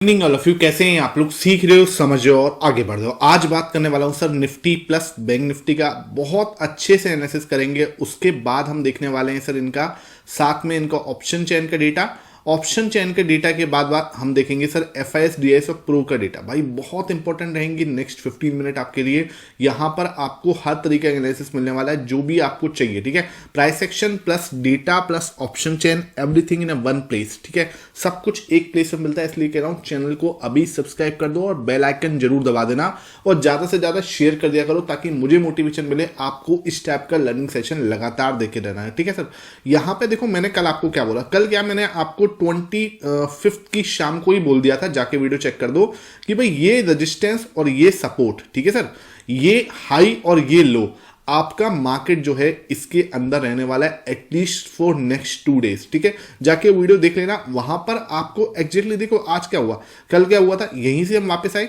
Evening all of you, कैसे हैं आप लोग? सीख रहे हो, समझ रहे हो और आगे बढ़ रहे हो। आज बात करने वाला हूं sir Nifty plus bank Nifty का। बहुत अच्छे से एनालिसिस करेंगे। उसके बाद हम देखने वाले हैं सर इनका साथ में इनका ऑप्शन चेन का डेटा। ऑप्शन चेन के डेटा के बाद हम देखेंगे सर एफआईएस डीआईएस और प्रो का डेटा। भाई बहुत इंपॉर्टेंट रहेंगे नेक्स्ट 15 मिनट आपके लिए। यहां पर आपको हर तरीके का एनालिसिस मिलने वाला है जो भी आपको चाहिए, ठीक है। Price action plus data plus option chain, everything in a one place, ठीक है। सब कुछ एक प्लेस में मिलता है, इसलिए कह रहा हूं चैनल को अभी सब्सक्राइब कर दो और बेल आइकन जरूर दबा देना और ज्यादा से ज्यादा शेयर कर दिया करो ताकि मुझे मोटिवेशन मिले आपको इस टाइप का लर्निंग सेशन लगातार देखे रहना है, ठीक है सर। यहां पे देखो मैंने कल आपको क्या बोला, कल क्या मैंने आपको 25 की शाम को ही बोल दिया था, जाके वीडियो चेक कर दो कि भाई ये रेजिस्टेंस और ये सपोर्ट, ठीक है सर, ये हाई और ये लो, आपका मार्केट जो है इसके अंदर रहने वाला है एटलीस्ट फॉर नेक्स्ट 2 डेज, ठीक है। जाके वीडियो देख लेना, वहां पर आपको एग्जैक्टली देखो आज क्या हुआ, कल क्या हुआ था, यहीं से हम वापस आए,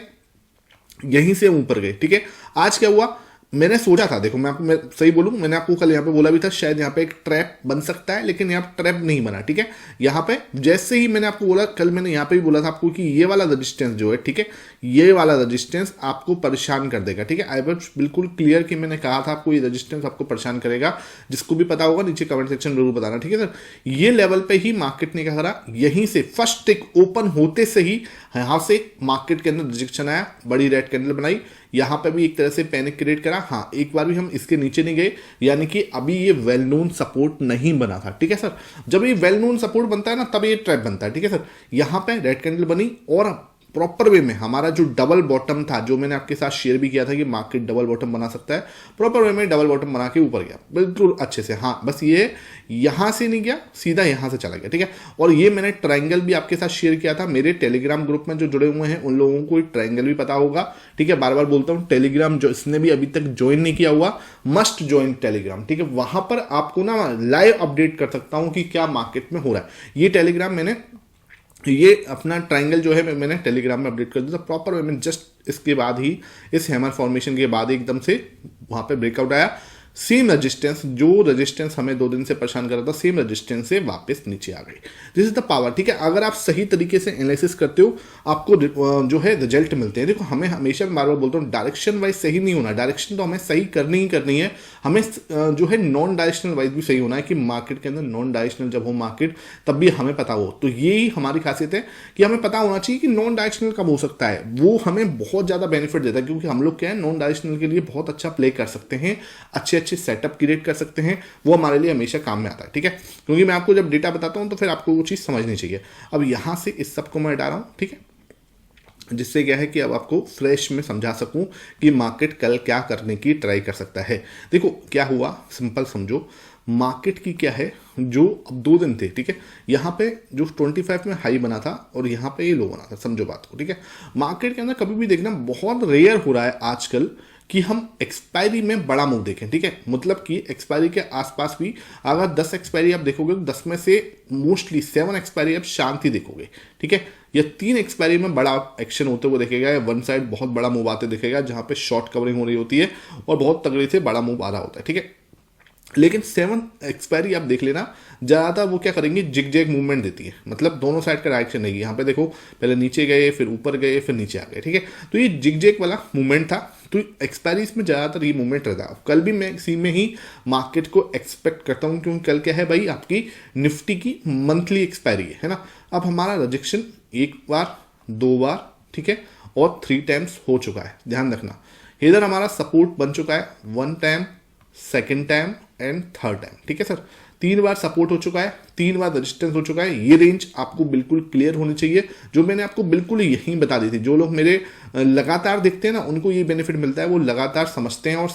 यहीं से ऊपर गए, ठीक है। आज क्या हुआ, मैंने सोचा था, देखो मैं सही बोलूं, मैंने आपको कल यहाँ पे बोला भी था शायद यहाँ पे एक ट्रैप बन सकता है, लेकिन यहाँ पे ट्रैप नहीं बना, ठीक है। यहाँ पे जैसे ही मैंने आपको बोला, कल मैंने यहाँ पे भी बोला था आपको कि ये वाला रजिस्टेंस जो है, ठीक है, ये वाला रजिस्टेंस आपको परेशान कर देगा, ठीक है। आई वाज बिल्कुल क्लियर कि मैंने कहा था आपको ये रजिस्टेंस आपको परेशान करेगा। जिसको भी पता होगा नीचे कमेंट सेक्शन जरूर बताना, ठीक है सर। ये लेवल पे ही मार्केट ने क्या करा, यहीं से फर्स्ट टिक ओपन होते से ही यहां से मार्केट के अंदर रिजेक्शन आया, बड़ी रेड कैंडल बनाई, यहां पे भी एक तरह से पैनिक क्रिएट करा। हाँ, एक बार भी हम इसके नीचे नहीं गए, यानी कि अभी ये वेल नोन सपोर्ट नहीं बना था, ठीक है सर। जब ये वेल नोन सपोर्ट बनता है ना, तब ये ट्रैप बनता है, ठीक है सर। यहां पे रेड कैंडल बनी और प्रॉपर वे में हमारा जो डबल बॉटम था, जो मैंने आपके साथ शेयर भी किया था कि मार्केट डबल बॉटम बना सकता है, प्रॉपर वे में डबल बॉटम बना के ऊपर गया बिल्कुल अच्छे से। हाँ, बस ये यहां से नहीं गया, सीधा यहां से चला गया, ठीक है। और ये मैंने ट्रायंगल भी आपके साथ शेयर किया था, मेरे टेलीग्राम ग्रुप में जो जुड़े हुए हैं उन लोगों को ट्रायंगल भी पता होगा, ठीक है। बार बार बोलता हूं, टेलीग्राम जो इसने भी अभी तक ज्वाइन नहीं किया हुआ, मस्ट ज्वाइन टेलीग्राम, ठीक है। वहां पर आपको ना लाइव अपडेट कर सकता हूं कि क्या मार्केट में हो रहा है। ये टेलीग्राम मैंने ये अपना ट्रायंगल जो है मैंने टेलीग्राम में अपडेट कर दिया था प्रॉपर वे में। जस्ट इसके बाद ही, इस हैमर फॉर्मेशन के बाद एकदम से वहां पे ब्रेकआउट आया। सेम रेजिस्टेंस, जो रेजिस्टेंस हमें 2 दिन से परेशान कर रहा था, सेम रेजिस्टेंस से वापस नीचे आ गई। दिस इज द पावर, ठीक है। अगर आप सही तरीके से एनालिसिस करते हो, आपको जो है रिजल्ट मिलते हैं। देखो हमें हमेशा बार बार बोलता हूँ, डायरेक्शन वाइज सही नहीं होना, डायरेक्शन तो हमें सही करनी ही करनी है, हमें जो है नॉन डायरेक्शनल वाइज भी सही होना है कि मार्केट के अंदर नॉन डायरेक्शनल जब हो मार्केट, तब भी हमें पता हो। तो यही हमारी खासियत है कि हमें पता होना चाहिए कि नॉन डायरेक्शनल कब हो सकता है। वो हमें बहुत ज्यादा बेनिफिट देता है, क्योंकि हम लोग क्या है, नॉन डायरेक्शनल के लिए बहुत अच्छा प्ले कर सकते हैं, अच्छे अच्छे सेटअप क्रिएट कर सकते हैं, वो हमारे लिए हमेशा काम में आता है, ठीक है। क्योंकि मैं आपको जब डेटा बताता हूं तो फिर आपको वो चीज समझनी चाहिए। अब यहां से इस सब को मैं हटा रहा हूं, ठीक है, जिससे क्या है कि अब आपको फ्रेश में समझा सकूं कि मार्केट कल क्या करने की ट्राई कर सकता है। देखो क्या हुआ, सिंपल समझो, मार्केट की क्या है, जो अब 2 दिन थे, ठीक है, यहां पे जो 25 में हाई बना था और यहां पे ये लो बना था, समझो बात को, ठीक है। मार्केट के अंदर कभी भी देखना बहुत रेयर हो रहा है आजकल कि हम एक्सपायरी में बड़ा मूव देखें, ठीक है। मतलब कि एक्सपायरी के आसपास भी अगर 10 एक्सपायरी आप देखोगे तो 10 में से मोस्टली 7 एक्सपायरी आप शांति देखोगे, ठीक है। या 3 एक्सपायरी में बड़ा एक्शन होते हुए देखेगा, या वन साइड बहुत बड़ा मूव आते दिखेगा जहां पे शॉर्ट कवरिंग हो रही होती है और बहुत तगड़े से बड़ा मूव आ रहा होता है, ठीक है। लेकिन 7 एक्सपायरी आप देख लेना, ज्यादातर वो क्या करेंगे, जिग जैग मूवमेंट देती है, मतलब दोनों साइड का डायरेक्शन रहेगी। यहाँ पे देखो पहले नीचे गए, फिर ऊपर गए, फिर नीचे आ गए, ठीक है। तो ये जिग जैग वाला मूवमेंट था, तो एक्सपायरीज में ज्यादातर ये मूवमेंट रहता है। कल भी मैं इसी में ही मार्केट को एक्सपेक्ट करता हूँ, क्योंकि कल क्या है भाई, आपकी निफ्टी की मंथली एक्सपायरी है ना। अब हमारा रिजेक्शन 1 बार 2 बार, ठीक है, और 3 टाइम्स हो चुका है, ध्यान रखना। इधर हमारा सपोर्ट बन चुका है 1 time, 2nd time and 3rd time, ठीक है सर। 3 बार सपोर्ट हो चुका है, 3 बार रेजिस्टेंस हो चुका है। ये रेंज आपको बिल्कुल क्लियर होनी चाहिए, जो मैंने आपको बिल्कुल यही बता दी थी। जो लोग मेरे लगातार देखते हैं ना, उनको ये बेनिफिट मिलता है, वो लगातार समझते हैं और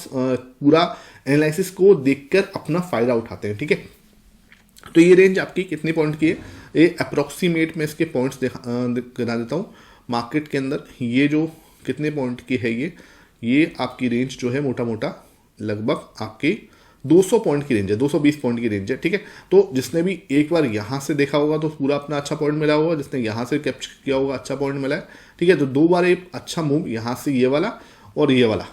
पूरा एनालिसिस को देखकर अपना फायदा उठाते हैं, ठीक है। तो ये रेंज आपकी कितने पॉइंट की है, ये अप्रोक्सीमेट में इसके पॉइंट्स गिना देता हूँ। मार्केट के अंदर ये जो कितने पॉइंट की है, ये आपकी रेंज जो है मोटा मोटा लगभग आपकी 200 पॉइंट की रेंज है, 220 पॉइंट की रेंज है, ठीक है। तो जिसने भी एक बार यहां से देखा होगा तो पूरा अपना अच्छा पॉइंट मिला होगा, जिसने यहां से कैप्चर किया होगा अच्छा पॉइंट मिला है, ठीक है। तो 2 बार एक अच्छा मूव यहां से ये वाला और ये वाला,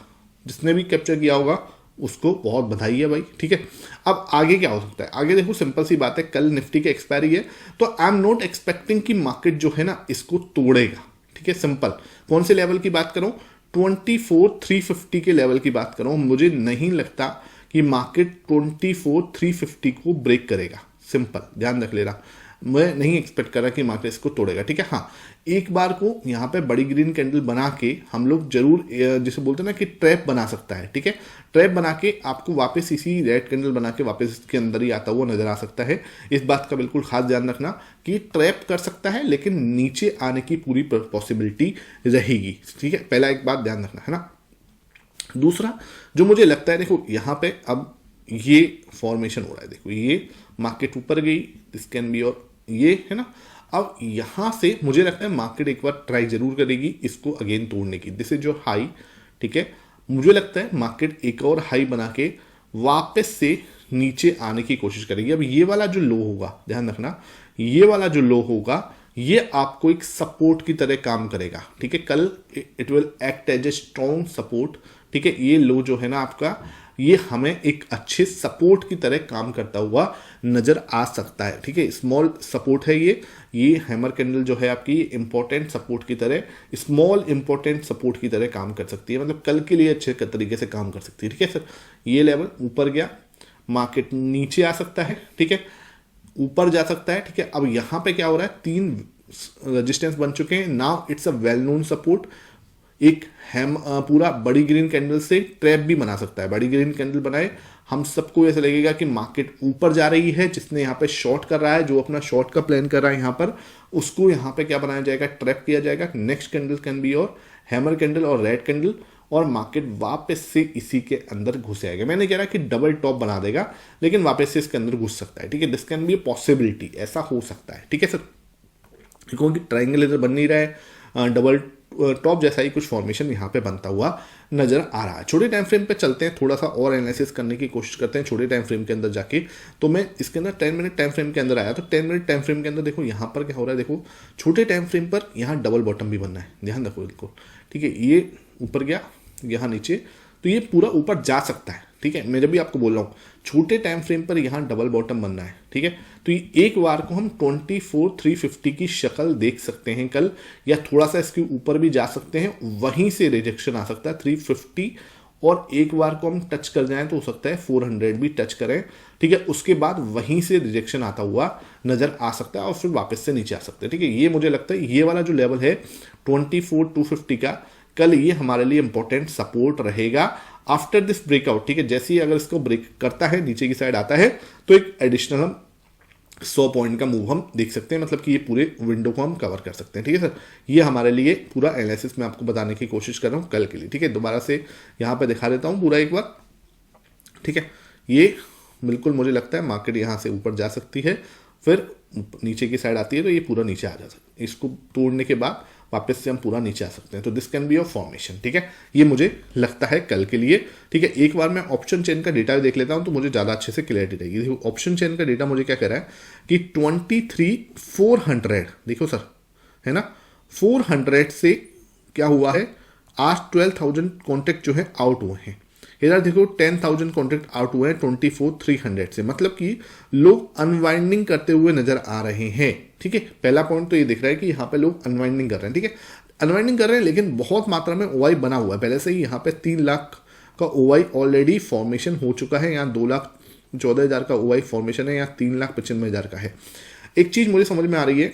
जिसने भी कैप्चर किया होगा उसको बहुत बधाई है भाई, ठीक है। अब आगे क्या हो सकता है, आगे देखो सिंपल सी बात है, कल निफ्टी की एक्सपायरी है, तो आई एम नॉट एक्सपेक्टिंग कि मार्केट जो है ना इसको तोड़ेगा, ठीक है, सिंपल। कौन से लेवल की बात करूं, 24,350 के लेवल की बात करूं। मुझे नहीं लगता कि मार्केट 24,350 को ब्रेक करेगा, सिंपल ध्यान रख लेना। मैं नहीं एक्सपेक्ट कर रहा कि मार्केट इसको तोड़ेगा, ठीक है। हाँ, एक बार को यहाँ पे बड़ी ग्रीन कैंडल बना के हम लोग जरूर, जिसे बोलते हैं ना कि ट्रैप बना सकता है, ठीक है। ट्रैप बना के आपको वापस इसी रेड कैंडल बना के वापस इसके अंदर ही आता हुआ नजर आ सकता है। इस बात का बिल्कुल खास ध्यान रखना कि ट्रैप कर सकता है, लेकिन नीचे आने की पूरी पॉसिबिलिटी रहेगी, ठीक है। पहला एक बात ध्यान रखना है ना। दूसरा जो मुझे लगता है, देखो यहाँ पे अब ये फॉर्मेशन हो रहा है, देखो ये मार्केट ऊपर गई, दिस कैन बी, और ये है ना। अब यहां से मुझे लगता है मार्केट एक बार ट्राई जरूर करेगी इसको अगेन तोड़ने की। दिस इज जो हाई, ठीक है। मुझे लगता है मार्केट एक और हाई बना के वापस से नीचे आने की कोशिश करेगी। अब ये वाला जो लो होगा, ध्यान रखना, ये वाला जो लो होगा ये आपको एक सपोर्ट की तरह काम करेगा, ठीक है। कल it will act as a strong support, ठीक है। ये लो जो है ना आपका, ये हमें एक अच्छे सपोर्ट की तरह काम करता हुआ नजर आ सकता है, ठीक है। स्मॉल सपोर्ट है ये हैमर कैंडल जो है आपकी इंपॉर्टेंट सपोर्ट की तरह, स्मॉल इंपॉर्टेंट सपोर्ट की तरह काम कर सकती है, मतलब कल के लिए अच्छे तरीके से काम कर सकती है, ठीक है सर। ये लेवल ऊपर गया, मार्केट नीचे आ सकता है, ठीक है, ऊपर जा सकता है, ठीक है। अब यहां पे क्या हो रहा है, 3 रेजिस्टेंस बन चुके हैं। Now it's a well known support. एक पूरा बड़ी ग्रीन कैंडल से ट्रैप भी बना सकता है। बड़ी ग्रीन कैंडल बनाए, हम सबको ऐसा लगेगा कि मार्केट ऊपर जा रही है। जिसने यहाँ पे शॉर्ट कर रहा है, जो अपना शॉर्ट का प्लान कर रहा है यहाँ पर, उसको यहाँ पे क्या बनाया जाएगा, ट्रैप किया जाएगा। नेक्स्ट कैंडल कैन बी और हैमर कैंडल और रेड कैंडल, और मार्केट वापस से इसी के अंदर घुस जाएगा। मैंने कह रहा कि डबल टॉप बना देगा, लेकिन वापस से इसके अंदर घुस सकता है, ठीक है। This can be a possibility, ऐसा हो सकता है, ठीक है सर। क्योंकि ट्राइंगल इधर बन नहीं रहा है, डबल टॉप जैसा ही कुछ फॉर्मेशन यहाँ पे बनता हुआ नजर आ रहा है। छोटे टाइम फ्रेम पे चलते हैं, थोड़ा सा और एनालिसिस करने की कोशिश करते हैं छोटे टाइम फ्रेम के अंदर जाके। तो मैं इसके अंदर 10 मिनट टाइम फ्रेम के अंदर आया, तो 10 मिनट टाइम फ्रेम के अंदर देखो यहाँ पर क्या हो रहा है। देखो छोटे टाइम फ्रेम पर यहाँ डबल बॉटम भी बनना है, ध्यान रखो बिल्कुल, ठीक है। ये ऊपर गया, यहाँ नीचे, तो ये पूरा ऊपर जा सकता है, ठीक है। मैं भी आपको बोल रहा हूँ छोटे टाइम फ्रेम पर यहाँ डबल बॉटम बनना है, ठीक है। तो ये एक बार को हम 24,350 की शक्ल देख सकते हैं कल, या थोड़ा सा इसके ऊपर भी जा सकते हैं, वहीं से रिजेक्शन आ सकता है 350, और एक बार को हम टच कर जाएं तो हो सकता है 400 भी टच करें, ठीक है। उसके बाद वहीं से रिजेक्शन आता हुआ नजर आ सकता है और फिर वापस से नीचे आ सकते हैं, ठीक है। ये मुझे लगता है ये वाला जो लेवल है 24,250 का, कल ये हमारे लिए इंपॉर्टेंट सपोर्ट रहेगा आफ्टर दिस ब्रेकआउट, ठीक है। जैसे ही अगर इसको ब्रेक करता है, नीचे की साइड आता है, तो एक एडिशनल हम 100 पॉइंट का मूव हम देख सकते हैं, मतलब कि ये पूरे विंडो को हम कवर कर सकते हैं, ठीक है सर। ये हमारे लिए पूरा एनालिसिस मैं आपको बताने की कोशिश कर रहा हूँ कल के लिए, ठीक है। दोबारा से यहाँ पे दिखा देता हूँ पूरा एक बार, ठीक है। ये बिल्कुल मुझे लगता है मार्केट यहाँ से ऊपर जा सकती है, फिर नीचे की साइड आती है तो ये पूरा नीचे आ जा सकता है। इसको तोड़ने के बाद वापस से हम पूरा नीचे आ सकते हैं, तो this can be your formation, ठीक है। ये मुझे लगता है कल के लिए, ठीक है। एक बार मैं ऑप्शन चेन का डेटा देख लेता हूं तो मुझे ज़्यादा अच्छे से क्लियरिटी रहेगी। देखो ऑप्शन चेन का डेटा मुझे क्या कह रहा है कि 23,400, देखो सर, है ना, 400 से क्या हुआ है, आज 12,000 कॉन्ट्रैक्ट जो है आउट हुए हैं। इधर देखो 10,000 कॉन्ट्रैक्ट आउट हुए हैं 24,300 से, मतलब कि लोग अनवाइंडिंग करते हुए नजर आ रहे हैं, ठीक है। पहला पॉइंट तो ये दिख रहा है कि यहाँ पे लोग अनवाइंडिंग कर रहे हैं, ठीक है। अनवाइंडिंग कर रहे हैं, लेकिन बहुत मात्रा में ओवाई बना हुआ है पहले से ही। यहाँ पे 3 लाख का ओवाई ऑलरेडी फॉर्मेशन हो चुका है, यहाँ 2,14,000 का ओवाई फॉर्मेशन है, यहाँ 3,95,000 का है। एक चीज मुझे समझ में आ रही है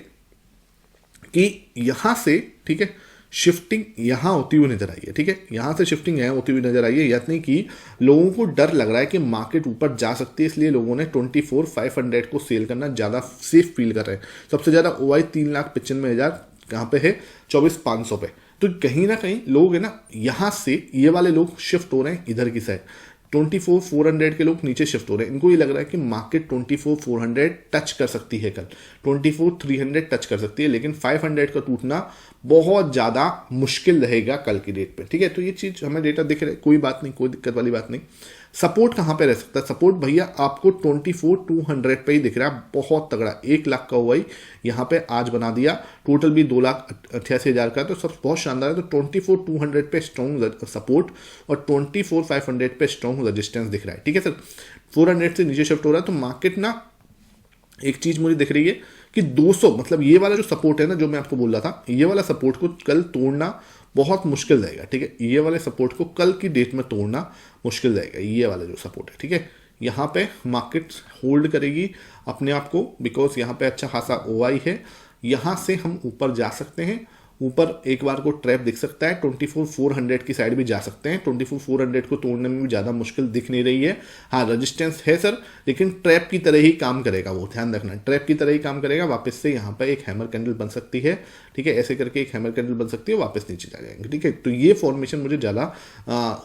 कि यहां से, ठीक है, शिफ्टिंग यहां होती हुई नजर आई है, ठीक है। यहां से शिफ्टिंग यहां होती हुई नजर आई है, यानी कि लोगों को डर लग रहा है कि मार्केट ऊपर जा सकती है, इसलिए लोगों ने 24,500 को सेल करना ज्यादा सेफ फील कर रहे हैं। सबसे ज्यादा ओवाई 3,95,000 कहां पे है, 24,500 पे। तो कहीं ना कहीं लोग है ना, यहां से ये वाले लोग शिफ्ट हो रहे हैं इधर की साइड, 24,400 के लोग नीचे शिफ्ट हो रहे हैं। इनको ये लग रहा है कि मार्केट 24,400 टच कर सकती है कल, 24,300 टच कर सकती है, लेकिन 500 का टूटना बहुत ज्यादा मुश्किल रहेगा कल की डेट पे, ठीक है। तो ये चीज हमें डेटा दिख रहा है, कोई बात नहीं, कोई दिक्कत वाली बात नहीं। सपोर्ट कहां पे रह सकता है, सपोर्ट भैया आपको 24,200 पे ही दिख रहा है, बहुत तगड़ा। 1 लाख का हुआ यहाँ पे आज बना दिया, टोटल भी 2,88,000 का, तो सब बहुत शानदार है। तो 24,200 पे स्ट्रॉन्ग सपोर्ट और 24,500 पे स्ट्रॉन्ग रेजिस्टेंस दिख रहा है, ठीक है सर। 400 से नीचे शिफ्ट हो रहा है, तो मार्केट ना, एक चीज मुझे दिख रही है कि 200 मतलब ये वाला जो सपोर्ट है ना, जो मैं आपको बोल रहा था, ये वाला सपोर्ट को कल तोड़ना बहुत मुश्किल रहेगा, ठीक है। ये वाले सपोर्ट को कल की डेट में तोड़ना मुश्किल रहेगा, ये वाला जो सपोर्ट है, ठीक है। यहाँ पे मार्केट होल्ड करेगी अपने आप को, बिकॉज यहाँ पे अच्छा खासा ओआई है, यहाँ से हम ऊपर जा सकते हैं। ऊपर एक बार को ट्रैप दिख सकता है, 24,400 की साइड भी जा सकते हैं। 24,400 को तोड़ने में भी ज़्यादा मुश्किल दिख नहीं रही है। हाँ, रेजिस्टेंस है सर, लेकिन ट्रैप की तरह ही काम करेगा, वो ध्यान रखना, ट्रैप की तरह ही काम करेगा। वापस से यहाँ पर एक हैमर कैंडल बन सकती है, ठीक है, ऐसे करके एक हैमर कैंडल बन सकती है, वापस नीचे जा जाएंगे, ठीक है। तो ये फॉर्मेशन मुझे ज़्यादा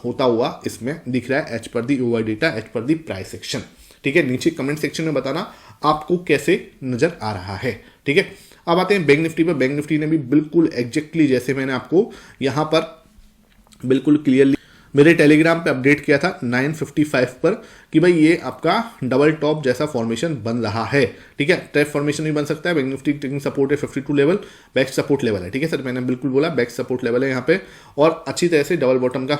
होता हुआ इसमें दिख रहा है, एज पर दी ओआई डेटा, एज पर दी प्राइस एक्शन, ठीक है। नीचे कमेंट सेक्शन में बताना आपको कैसे नजर आ रहा है, ठीक है। अब आते हैं बैंक निफ्टी पर। बैंक निफ्टी ने भी बिल्कुल एग्जैक्टली जैसे मैंने आपको यहां पर बिल्कुल क्लियरली मेरे टेलीग्राम पे अपडेट किया था 9:55 पर कि भाई ये आपका डबल टॉप जैसा फॉर्मेशन बन रहा है, ठीक है। ट्रैप फॉर्मेशन भी बन सकता है। बैंक निफ्टी टेकिंग सपोर्ट है 52 लेवल, बैक सपोर्ट लेवल है, ठीक है सर, मैंने बिल्कुल बोला बैक सपोर्ट लेवल है यहाँ पे, और अच्छी तरह से डबल बॉटम का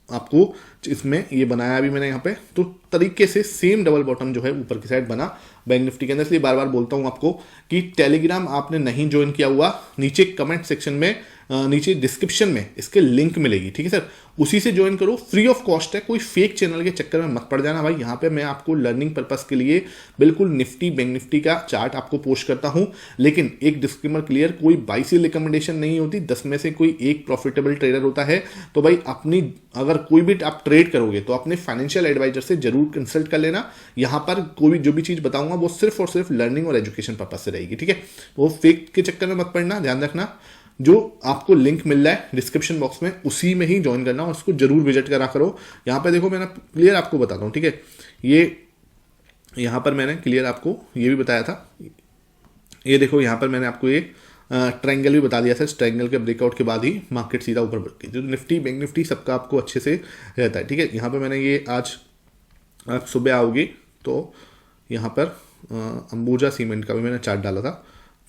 आपको इसमें ये बनाया भी मैंने यहाँ पे, तो तरीके से सेम डबल बॉटम जो है ऊपर की साइड बना बैंक निफ्टी के अंदर। इसलिए बार बार बोलता हूँ आपको कि टेलीग्राम आपने नहीं ज्वाइन किया हुआ, नीचे कमेंट सेक्शन में नीचे डिस्क्रिप्शन में इसके लिंक मिलेगी, ठीक है सर, उसी से ज्वाइन करो, फ्री ऑफ कॉस्ट है। कोई फेक चैनल के चक्कर में मत पड़ जाना भाई। यहाँ पे मैं आपको लर्निंग पर्पस के लिए बिल्कुल निफ्टी बैंक निफ्टी का चार्ट आपको पोस्ट करता हूँ, लेकिन एक डिस्क्लेमर क्लियर, कोई बाई सेल रिकमेंडेशन नहीं होती, 10 में से कोई एक प्रॉफिटेबल ट्रेडर होता है। तो भाई अपनी अगर कोई भी आप ट्रेड करोगे तो अपने फाइनेंशियल एडवाइजर से जरूर कंसल्ट कर लेना। यहाँ पर कोई भी जो भी चीज बताऊंगा वो सिर्फ और सिर्फ लर्निंग और एजुकेशन पर्पस से रहेगी, ठीक है। वो फेक के चक्कर में मत पड़ना, ध्यान रखना। जो आपको लिंक मिल रहा है डिस्क्रिप्शन बॉक्स में, उसी में ही ज्वाइन करना और उसको जरूर विजिट करा करो। यहाँ पे देखो मैंने क्लियर आपको बताता हूँ, ठीक है। ये यहाँ पर मैंने क्लियर आपको ये भी बताया था, ये देखो यहाँ पर मैंने आपको ये ट्रायंगल भी बता दिया था। इस ट्रायंगल के ब्रेकआउट के बाद ही मार्केट सीधा ऊपर बढ़ गई। जो निफ्टी बैंक निफ्टी सबका आपको अच्छे से रहता है, ठीक है। यहाँ पर मैंने ये आज सुबह आओगी तो यहाँ पर अंबुजा सीमेंट का भी मैंने चार्ट डाला था,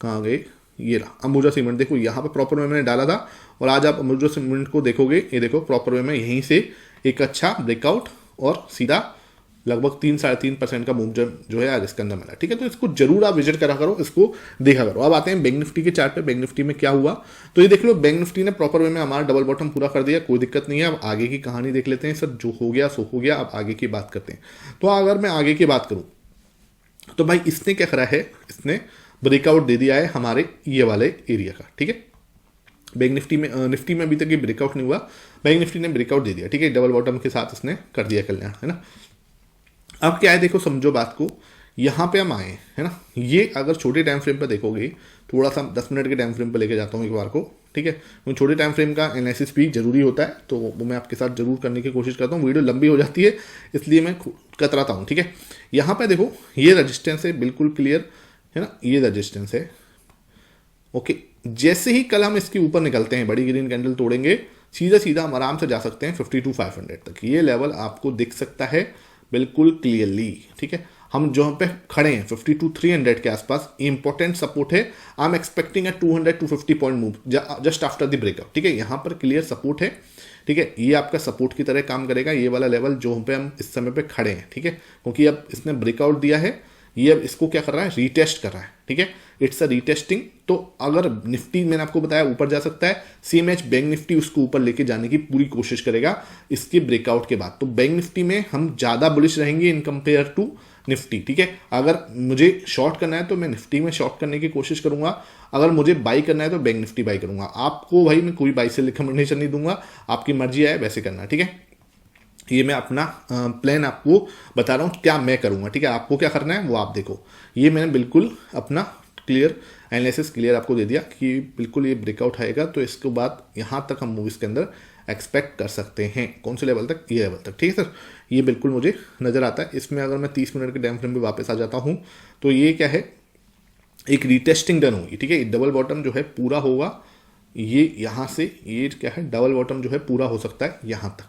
कहाँ गए, ये रहा अंबुजा सीमेंट, देखो यहाँ पर प्रॉपर वे मैंने डाला था। और आज आप अंबुजा सीमेंट को देखोगे, ये देखो प्रॉपर वे में यहीं से एक अच्छा ब्रेकआउट और सीधा लगभग 3-3.5% का मूव जो है आज इसके अंदर मिला, ठीक है। तो इसको जरूर आप विजिट करा करो, इसको देखा करो। अब आते हैं बैंक निफ्टी के चार्ट पे। बैंक निफ्टी में क्या हुआ तो ये देख लो, बैंक निफ्टी ने प्रॉपर वे में हमारा डबल बॉटम पूरा कर दिया, कोई दिक्कत नहीं है। अब आगे की कहानी देख लेते हैं सर, जो हो गया सो हो गया, अब आगे की बात करते हैं। तो अगर मैं आगे की बात करूं तो भाई इसने क्या करा है, इसने ब्रेकआउट दे दिया है हमारे ये वाले एरिया का, ठीक है। बैंक निफ्टी में अभी तक ये ब्रेकआउट नहीं हुआ, बैंक निफ्टी ने ब्रेकआउट दे दिया, ठीक है, डबल बॉटम के साथ इसने कर दिया कल्याण, है ना। अब क्या है देखो, समझो बात को, यहाँ पे हम आए है ना। ये अगर छोटे टाइम फ्रेम पर देखोगे, थोड़ा सा 10 मिनट के टाइम फ्रेम पर लेके जाता हूँ एक बार को, ठीक है। छोटे टाइम फ्रेम का एनालिसिस भी जरूरी होता है, तो वो मैं आपके साथ जरूर करने की कोशिश करता हूँ। वीडियो लंबी हो जाती है इसलिए मैं कतराता हूँ, ठीक है। यहाँ पे देखो ये रजिस्टेंस है बिल्कुल क्लियर, है ना, ये रजिस्टेंस है, ओके। जैसे ही कल हम इसके ऊपर निकलते हैं, बड़ी ग्रीन कैंडल तोड़ेंगे, सीधा सीधा हम आराम से जा सकते हैं 52,500 तक। ये लेवल आपको दिख सकता है बिल्कुल क्लियरली, ठीक है। हम जो पे खड़े हैं 52,300 के आसपास, इंपॉर्टेंट सपोर्ट है। I am expecting 200-250 point move just after the breakout, ठीक है। यहाँ पर क्लियर सपोर्ट है, ठीक है। ये आपका सपोर्ट की तरह काम करेगा, ये वाला लेवल जो पे हम इस समय पे खड़े हैं, ठीक है। क्योंकि अब इसने ब्रेकआउट दिया है, ये अब इसको क्या कर रहा है, रीटेस्ट कर रहा है, ठीक है। It's a retesting. तो अगर निफ्टी मैंने आपको बताया ऊपर जा सकता है, सेम एज बैंक निफ्टी उसको ऊपर लेके जाने की पूरी कोशिश करेगा इसके ब्रेकआउट के बाद। तो बैंक निफ्टी में हम ज्यादा बुलिश रहेंगे इन कंपेयर टू निफ्टी, ठीक है। अगर मुझे शॉर्ट करना है तो मैं निफ्टी में शॉर्ट करने की कोशिश करूंगा, अगर मुझे बाई करना है तो बैंक निफ्टी बाई करूंगा। आपको भाई मैं कोई बाई से रिकमेंडेशन नहीं दूंगा, आपकी मर्जी है वैसे करना, ठीक है। ये मैं अपना प्लान आपको बता रहा हूँ, क्या मैं करूंगा, ठीक है। आपको क्या करना है वो आप देखो। ये मैंने बिल्कुल अपना क्लियर एनालिसिस क्लियर आपको दे दिया कि बिल्कुल ये ब्रेकआउट आएगा तो इसके बाद यहाँ तक हम मूवीज के अंदर एक्सपेक्ट कर सकते हैं। कौन से लेवल तक, ये लेवल तक, ठीक है सर। ये बिल्कुल मुझे नजर आता है। इसमें अगर मैं 30 मिनट के टाइम फ्रेम पे वापस आ जाता हूँ तो ये क्या है, एक रीटेस्टिंग डन होगी, ठीक है। डबल बॉटम जो है पूरा होगा, ये यहाँ से ये क्या है, डबल बॉटम जो है पूरा हो सकता है यहाँ तक,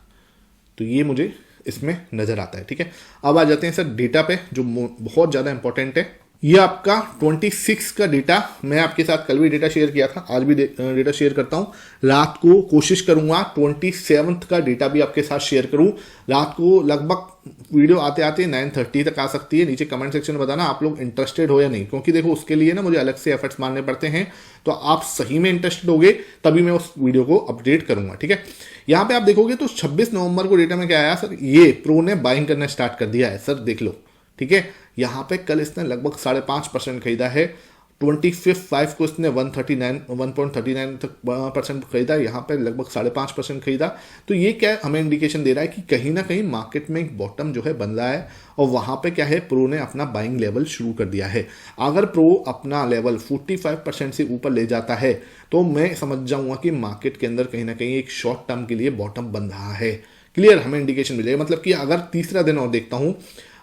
तो ये मुझे इसमें नजर आता है, ठीक है। अब आ जाते हैं सर डेटा पे, जो बहुत ज़्यादा इंपॉर्टेंट है। ये आपका 26 का डेटा, मैं आपके साथ कल भी डेटा शेयर किया था, आज भी डेटा शेयर करता हूँ। रात को कोशिश करूंगा 27 का डेटा भी आपके साथ शेयर करूं। रात को लगभग वीडियो आते आते 9:30 तक आ सकती है। नीचे कमेंट सेक्शन में बताना आप लोग इंटरेस्टेड हो या नहीं, क्योंकि देखो उसके लिए ना मुझे अलग से एफर्ट्स मारने पड़ते हैं। तो आप सही में इंटरेस्टेड होगे तभी मैं उस वीडियो को अपडेट करूंगा, ठीक है। यहाँ पे आप देखोगे तो 26 नवंबर को डेटा में क्या आया सर, ये प्रो ने बाइंग करना स्टार्ट कर दिया है सर, देख लो, ठीक है। यहाँ पे कल इसने लगभग 5.5% खरीदा है। 25 को इसने 1.39 तक % खरीदा, यहाँ पे लगभग 5.5% खरीदा। तो ये क्या हमें इंडिकेशन दे रहा है कि कहीं ना कहीं मार्केट में एक बॉटम जो है बन रहा है, और वहाँ पे क्या है, प्रो ने अपना बाइंग लेवल शुरू कर दिया है। अगर प्रो अपना लेवल 45% से ऊपर ले जाता है तो मैं समझ जाऊंगा कि मार्केट के अंदर कहीं ना कहीं एक शॉर्ट टर्म के लिए बॉटम बन रहा है। क्लियर, हमें इंडिकेशन मिलेगा। मतलब कि अगर तीसरा दिन और देखता हूं,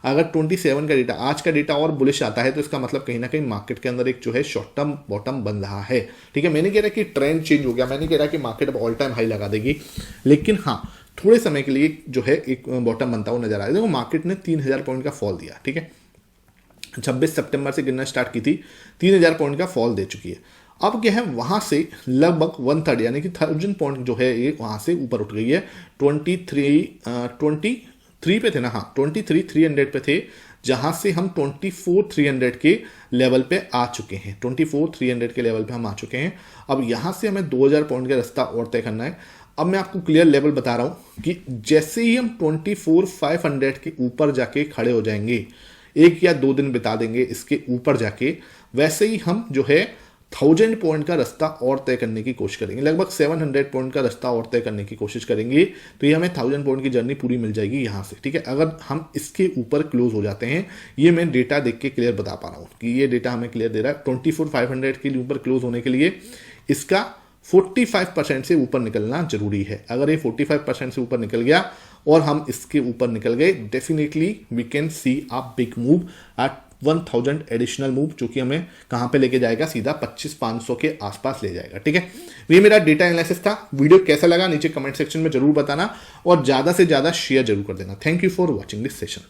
अगर 27 का डेटा, आज का डेटा और बुलिश आता है, तो इसका मतलब कहीं ना कहीं मार्केट के अंदर एक जो है शॉर्ट टर्म बॉटम बन रहा है, ठीक है। मैंने कह रहा कि ट्रेंड चेंज हो गया, मैंने कह रहा कि मार्केट अब ऑल टाइम हाई लगा देगी, लेकिन हाँ थोड़े समय के लिए जो है एक बॉटम बनता हुआ नजर आ रहा है। देखो मार्केट ने 3000 पॉइंट का फॉल दिया, ठीक है। 26 सितंबर से गिरना स्टार्ट की थी, 3000 पॉइंट का फॉल दे चुकी है। अब क्या है, वहां से लगभग 130 यानी कि 1000 पॉइंट जो है ये वहां से ऊपर उठ गई है। 23 पे थे ना, हाँ 23,300 पे थे, जहां से हम 24,300 के लेवल पे आ चुके हैं। 24,300 के लेवल पे हम आ चुके हैं। अब यहां से हमें 2000 पॉइंट का रास्ता और तय करना है। अब मैं आपको क्लियर लेवल बता रहा हूं कि जैसे ही हम 24,500 के ऊपर जाके खड़े हो जाएंगे, 1 या 2 दिन बिता देंगे इसके ऊपर जाके, वैसे ही हम जो है 1000 पॉइंट का रास्ता और तय करने की कोशिश करेंगे। लगभग 700 पॉइंट का रास्ता और तय करने की कोशिश करेंगे, तो ये हमें 1000 पॉइंट की जर्नी पूरी मिल जाएगी यहाँ से, ठीक है। अगर हम इसके ऊपर क्लोज हो जाते हैं, ये मैं डेटा देख के क्लियर बता पा रहा हूँ कि ये डेटा हमें क्लियर दे रहा है। 24,500 के ऊपर क्लोज होने के लिए इसका 45% से ऊपर निकलना जरूरी है। अगर ये 45% से ऊपर निकल गया और हम इसके ऊपर निकल गए, definitely we can see a big move at 1000 additional move, जो कि हमें कहां पे लेके जाएगा, सीधा 25,500 के आसपास ले जाएगा, ठीक है। ये मेरा डेटा एनालिसिस था। वीडियो कैसा लगा नीचे कमेंट सेक्शन में जरूर बताना, और ज्यादा से ज्यादा शेयर जरूर कर देना। Thank you for watching this session.